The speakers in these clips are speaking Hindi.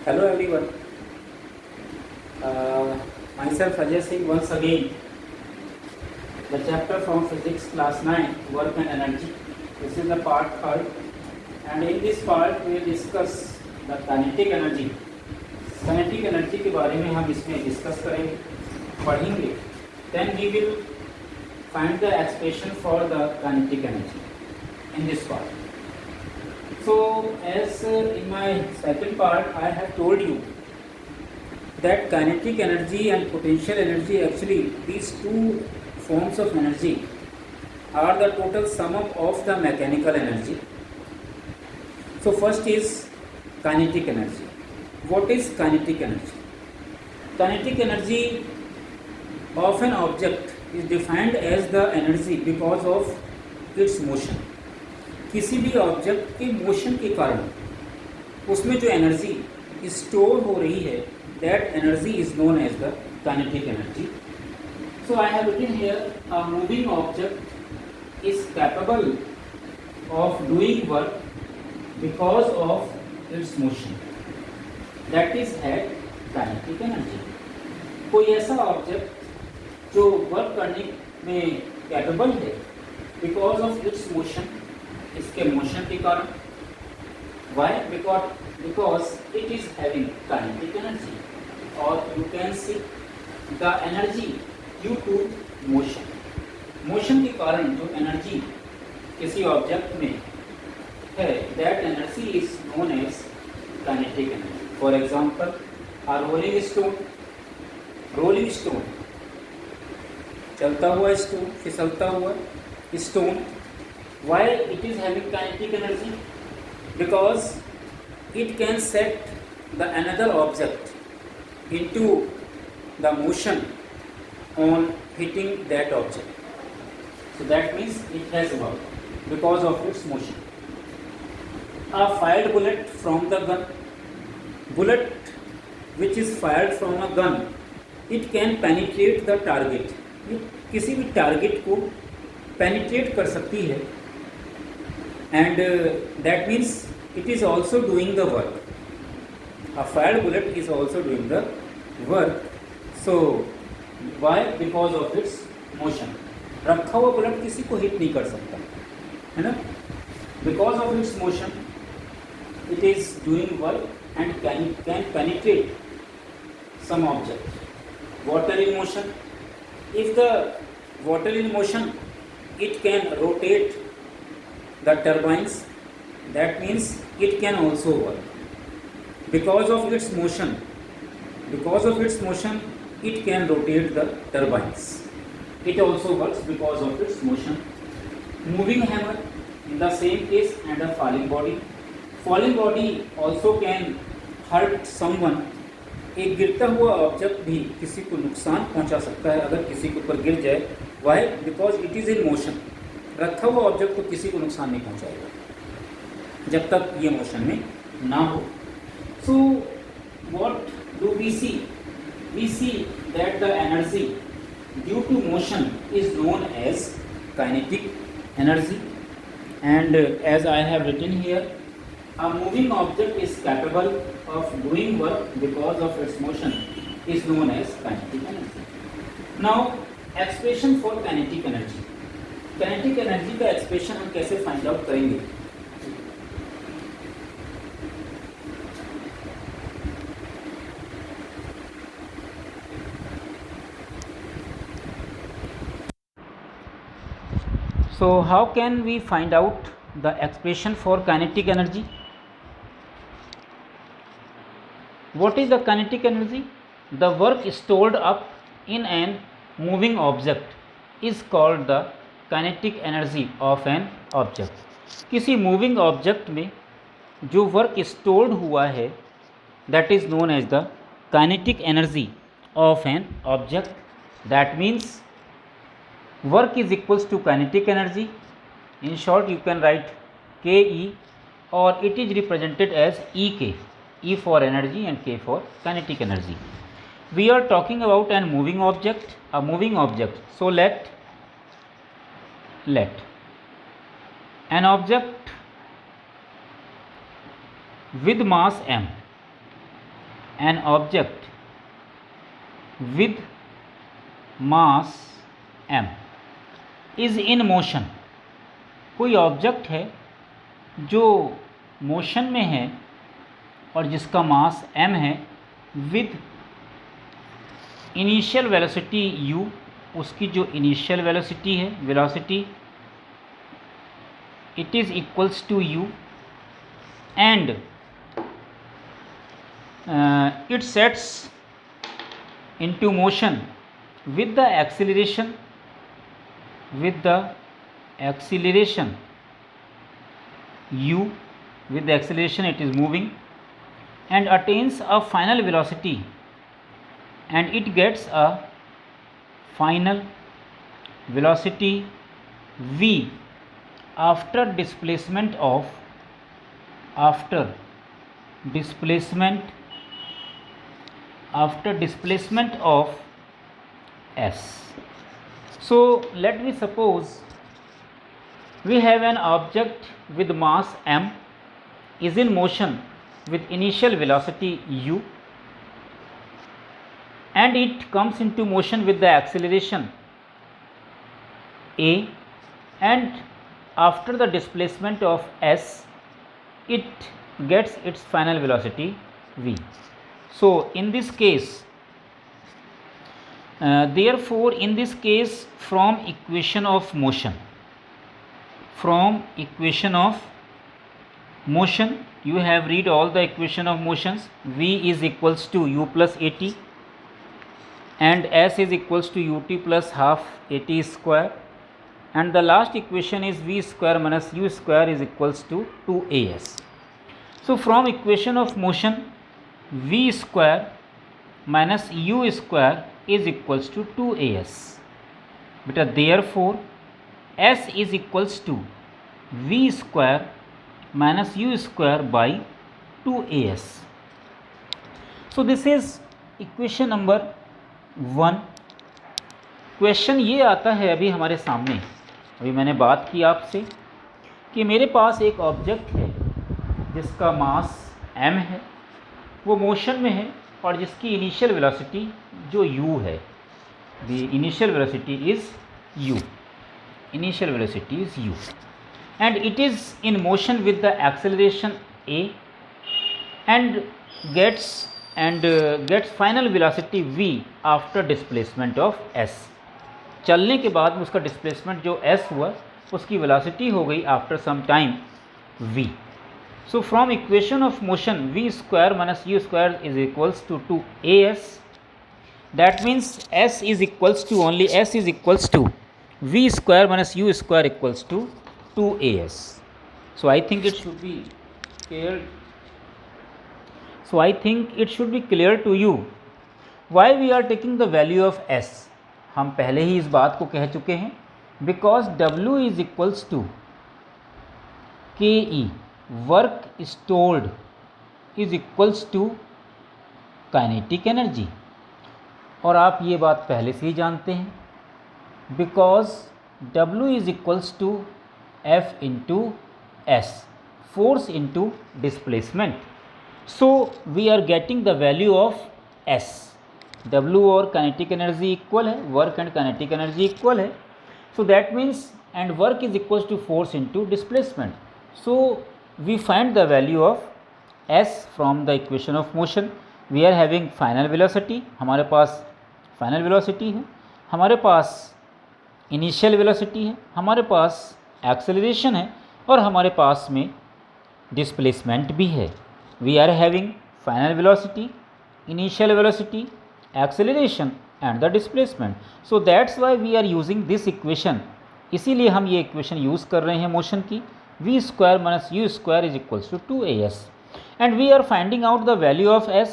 Hello everyone. Myself Ajay Singh once again. The chapter from Physics class 9, Work and Energy. This is the part 3, and in this part we will discuss the kinetic energy. Kinetic energy के बारे में हम इसमें डिस्कस करेंगे, पढ़ेंगे. Then we will find the expression for the kinetic energy in this part. So as in my second part I have told you that kinetic energy and potential energy, actually these two forms of energy are the total sum of the mechanical energy. So first is kinetic energy. What is kinetic energy? Kinetic energy of an object is defined as the energy because of its motion. किसी भी ऑब्जेक्ट के मोशन के कारण उसमें जो एनर्जी स्टोर हो रही है, that energy is known as the kinetic energy. So I have written here a moving object is capable of doing work because of its motion, that is had kinetic energy. कोई ऐसा ऑब्जेक्ट जो वर्क करने में कैपेबल है बिकॉज ऑफ इट्स मोशन, इसके मोशन के कारण. Why? Because it is having kinetic energy, और you can see the energy due to motion. Motion के कारण जो एनर्जी किसी ऑब्जेक्ट में है, that energy is known as kinetic energy. For example a rolling stone. Rolling stone, चलता हुआ स्टोन, फिसलता हुआ stone. Why it is having kinetic energy? Because it can set the another object into the motion on hitting that object. So that means it has work because of its motion. A fired bullet from the gun. Bullet which is fired from a gun, it can penetrate the target. ये किसी भी टारगेट को पेनिट्रेट कर सकती है, and that means it is also doing the work. A fired bullet is also doing the work. So why? Because of its motion. रखा हुआ बुलेट किसी को हिट नहीं कर सकता है ना. Because of its motion it is doing work and can penetrate some object. Water in motion. If the water in motion, it can rotate the turbines, that means it can also work because of its motion. Because of its motion it can rotate the turbines. It also works because of its motion. Moving hammer in the same case, and a falling body. Falling body also can hurt someone. एक गिरता हुआ ऑब्जेक्ट भी किसी को नुकसान पहुंचा सकता है अगर किसी के ऊपर गिर जाए. Why? Because it is in motion. रखा हुआ ऑब्जेक्ट को किसी को नुकसान नहीं पहुंचाएगा जब तक ये मोशन में ना हो. So what do we see? We see that the energy due to motion is known as kinetic energy. And as I have written here, a moving object is capable of doing work because of its motion is known as kinetic energy. Now expression for kinetic energy. Kinetic energy का एक्सप्रेशन हम कैसे फाइंड आउट करेंगे? So how can we find out the expression for kinetic energy? What is the kinetic energy? The work stored up in an moving object is called the kinetic energy of an object. किसी मूविंग ऑब्जेक्ट में जो वर्क स्टोर्ड हुआ है, that is known as the kinetic energy of an object. That means work is equals to kinetic energy. In short you can write K E, और it is represented as E K. E for energy and K for kinetic energy. We are talking about an moving object, a moving object. So let an object with mass m an object with mass m is in motion, कोई ऑब्जेक्ट है जो मोशन में है और जिसका मास m है, विद इनिशियल वेलोसिटी u, उसकी जो इनिशियल वेलोसिटी है, velocity it is equals to u, and it sets into motion with the acceleration u, with the acceleration it is moving and attains a final velocity, and it gets a final velocity v after displacement of s. So let me suppose we have an object with mass m is in motion with initial velocity u, and it comes into motion with the acceleration a, and after the displacement of s it gets its final velocity v. So in this case, therefore in this case, from equation of motion, you have read all the equation of motions. V is equals to u plus at, and s is equals to ut plus half at square, and the last equation is v square minus u square is equals to 2as. So from equation of motion, v square minus u square is equals to 2as. Beta, therefore s is equals to v square minus u square by 2as. So this is equation number 1. Question ये आता है अभी हमारे सामने, अभी मैंने बात की आपसे कि मेरे पास एक ऑब्जेक्ट है जिसका मास m है, वो मोशन में है और जिसकी इनिशियल वेलोसिटी जो u है, the initial velocity is u, and it is in motion with the acceleration a, and gets final velocity v after displacement of s. चलने के बाद उसका डिस्प्लेसमेंट जो s हुआ उसकी वेलोसिटी हो गई after some time v. So from equation of motion, v square minus u square is equals to 2as. That means s is equals to v square minus u square equals to 2as. So I think it should be clear to you why we are taking the value of s. हम पहले ही इस बात को कह चुके हैं, because w is equals to ke, work stored is equals to kinetic energy, और आप ये बात पहले से ही जानते हैं, because W is equals to F into S, force into displacement. So we are getting the value of S. W और काइनेटिक एनर्जी इक्वल है, work and kinetic energy equal है, so that means and work is equals to force into displacement. So we find the value of s from the equation of motion. We are having final velocity, हमारे पास final velocity है, हमारे पास initial velocity है, हमारे पास acceleration है, और हमारे पास में displacement भी है. We are having final velocity, initial velocity, acceleration and the displacement. So that's why we are using this equation. इसीलिए हम ये equation use कर रहे हैं मोशन की. v square minus u square is equals to 2as, and we are finding out the value of s.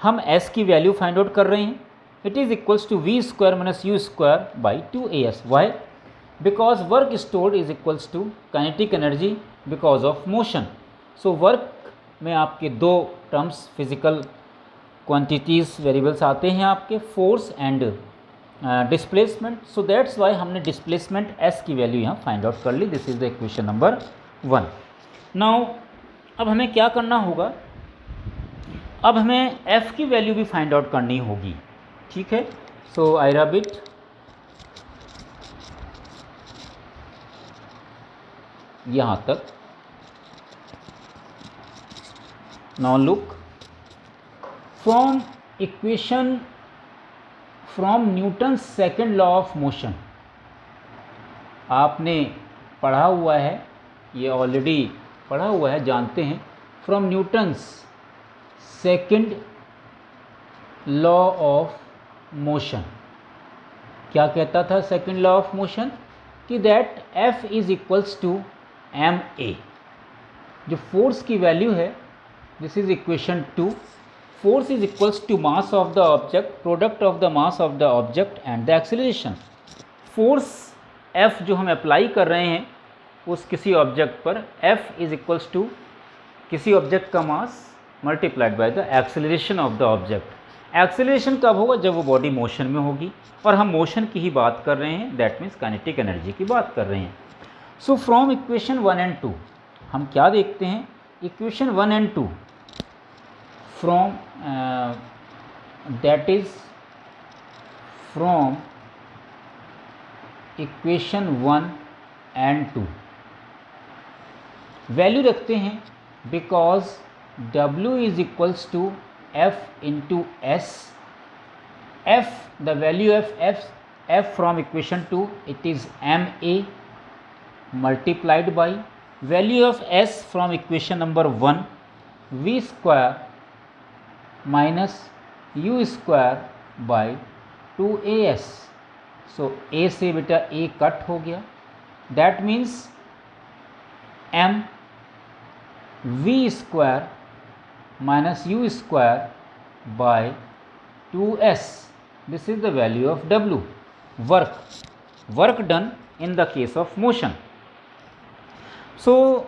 हम s की वैल्यू फाइंड आउट कर रहे हैं. It is equals to v square minus u square by 2as. Why? Because work stored is equals to kinetic energy because of motion. So work में आपके दो टर्म्स फिजिकल क्वांटिटीज़ वेरिएबल्स आते हैं आपके, force and displacement. So that's why हमने डिस्प्लेसमेंट s की वैल्यू यहाँ फाइंड आउट कर ली. This is the equation number 1. Now अब हमें क्या करना होगा, अब हमें f की वैल्यू भी फाइंड आउट करनी होगी, ठीक है। सो आई रब इट, यहाँ तक। Now look, from equation, from Newton's second law of motion, आपने पढ़ा हुआ है, ये ऑलरेडी पढ़ा हुआ है, जानते हैं। From Newton's second law of motion, क्या कहता था सेकेंड लॉ ऑफ मोशन? कि that F is equals to ma, जो फोर्स की वैल्यू है, this is equation 2, force is equals to mass of the object, product of the mass of the object and the acceleration. Force F जो हम अप्लाई कर रहे हैं उस किसी ऑब्जेक्ट पर, F इज इक्वल्स टू किसी ऑब्जेक्ट का mass multiplied by the acceleration of the object. Acceleration कब होगा? जब वो बॉडी मोशन में होगी, और हम मोशन की ही बात कर रहे हैं, दैट मीन्स काइनेटिक एनर्जी की बात कर रहे हैं। सो फ्रॉम इक्वेशन 1 एंड 2 हम क्या देखते हैं? Equation 1 and 2 from that is from equation 1 and 2 value रखते हैं, because W is equals to F into S. F, the value of F from equation 2, it is ma multiplied by value of S from equation number 1, V square minus U square by 2AS. So A से बेटा A कट हो गया, that means M V square minus U square by 2S. This is the value of W, work done in the case of motion. So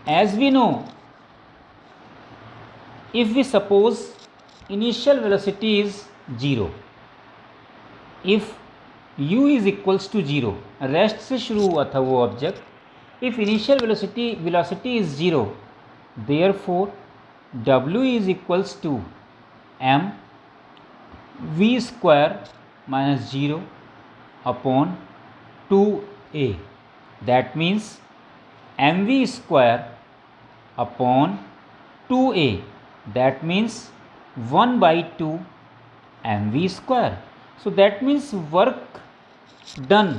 as we know, if we suppose initial velocity is 0, if U is equals to 0, rest से शुरू हुआ था वो object, if initial velocity is 0, therefore W is equals to m v square minus 0 upon 2a. That means mv square upon 2a. That means 1 by 2 mv square. So that means work done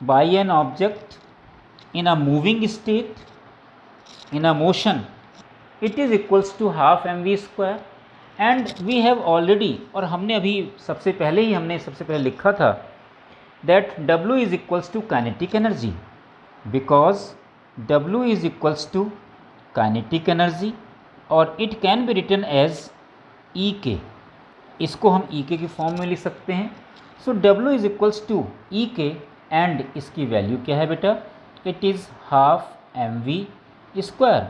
by an object in a moving state, in a motion, it is equals to half mv square. And we have already, और हमने अभी सबसे पहले लिखा था that W is equals to kinetic energy, because W is equals to kinetic energy, और it can be written as EK. इसको हम EK की फॉर्म में लिख सकते हैं. So W is equals to EK, and इसकी वैल्यू क्या है बेटा? It is half mv square.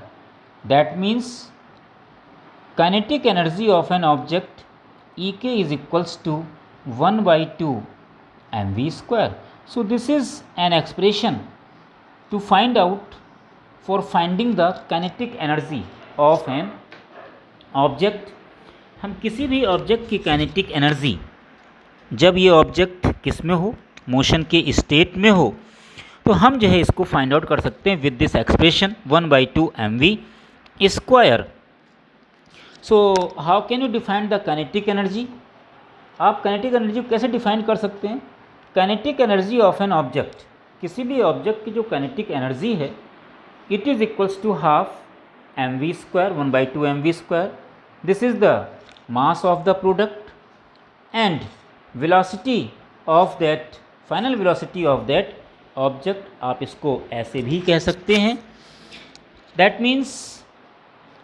That means kinetic energy of an object EK is equals to 1 by 2 mv square. So this is an expression to find out, for finding the kinetic energy of an object. हम किसी भी ऑब्जेक्ट की काइनेटिक एनर्जी, जब ये ऑब्जेक्ट किस में हो, मोशन के स्टेट में हो, तो हम जो है इसको फाइंड आउट कर सकते हैं with this expression 1 by 2 mv square. So how can you define the kinetic energy? आप काइनेटिक एनर्जी को कैसे डिफाइन कर सकते हैं? Kinetic energy of an object, किसी भी ऑब्जेक्ट की जो काइनेटिक एनर्जी है, it is equals to half mv square 1 by 2 mv square. This is the mass of the product and velocity of that, final velocity of that object. आप इसको ऐसे भी कह सकते हैं, that means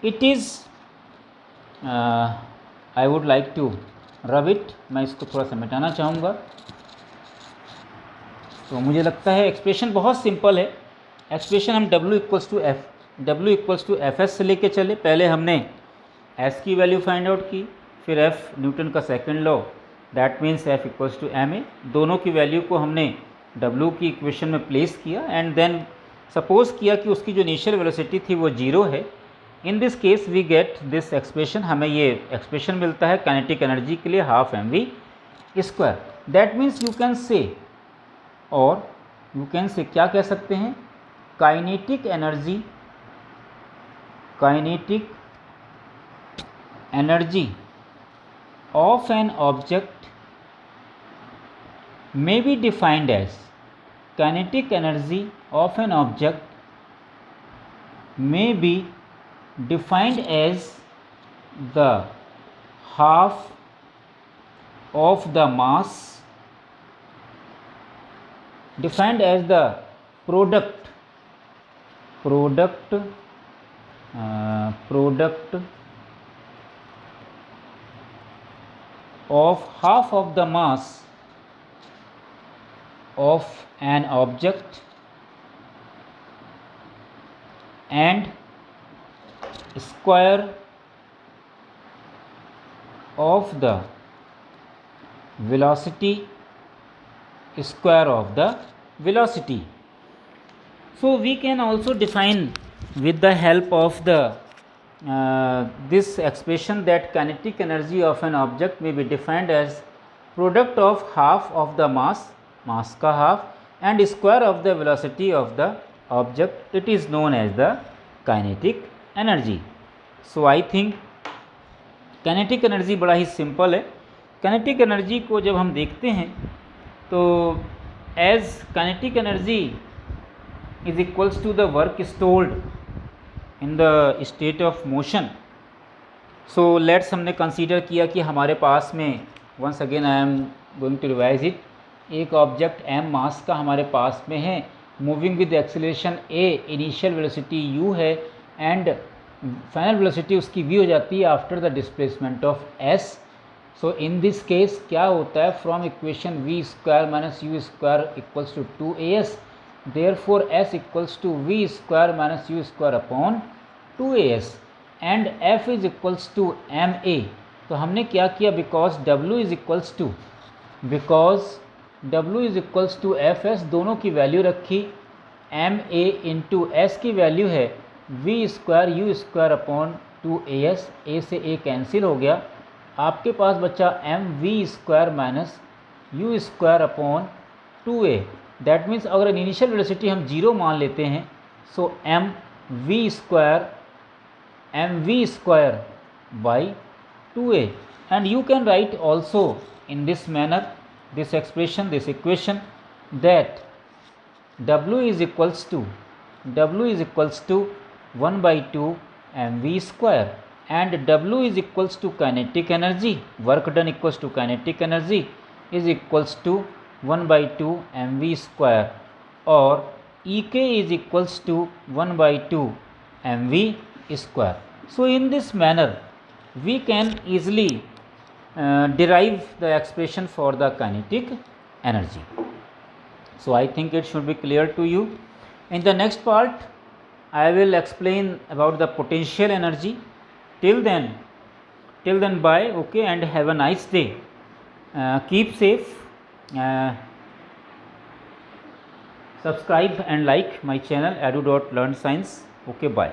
it is, I would like to rub it. मैं इसको थोड़ा सा मिटाना चाहूँगा. तो मुझे लगता है एक्सप्रेशन बहुत सिंपल है. एक्सप्रेशन हम W equals to F S से लेके चले. पहले हमने S की वैल्यू फाइंड आउट की, फिर F न्यूटन का second law, that means F equals to ma. दोनों की वैल्यू को हमने W की इक्वेशन में प्लेस किया, एंड देन सपोज किया कि उसकी जो इनिशियल वेलोसिटी थी वो 0 है. In this case we get this expression, हमें ये एक्सप्रेशन मिलता है काइनेटिक एनर्जी के लिए half mv square. That means you can say, और यू कैन से क्या कह सकते हैं, kinetic energy of an object may be defined as, kinetic energy of an object may be defined as the half of the mass, defined as the product of half of the mass of an object and square of the velocity of the velocity. So we can also define with the help of the this expression that kinetic energy of an object may be defined as product of half of the mass का half and square of the velocity of the object, it is known as the kinetic energy. So I think kinetic energy बड़ा ही सिंपल है। काइनेटिक एनर्जी को जब हम देखते हैं तो as kinetic energy is equals to the work stored in the state of motion. So let's हमने कंसीडर किया कि हमारे पास में, once again I am going to revise it, एक ऑब्जेक्ट m मास का हमारे पास में है, moving with acceleration a, initial velocity u है एंड फाइनल वेलोसिटी उसकी v हो जाती है after the displacement of s। So in this case क्या होता है, from equation v square minus u square equals to 2as, therefore s equals to v square minus u square upon 2as and f is equals to ma। तो हमने क्या किया, because w is equals to fs, दोनों की वैल्यू रखी, ma इंटू एस की वैल्यू है v square u square upon 2as, a से a कैंसिल हो गया, आपके पास बचा mv square minus u square upon 2a। That means अगर इनिशियल वेलोसिटी हम 0 मान लेते हैं, सो mv square by 2a, and you can right also in this manner this equation that w is equals to 1 by 2 mv square and w is equals to kinetic energy, work done equals to kinetic energy is equals to 1 by 2 mv square, or ek is equals to 1 by 2 mv square. So in this manner we can easily derive the expression for the kinetic energy. So I think it should be clear to you. In the next part I will explain about the potential energy. Till then bye, okay, and have a nice day. Keep safe, subscribe and like my channel edu.learnscience. Okay, bye.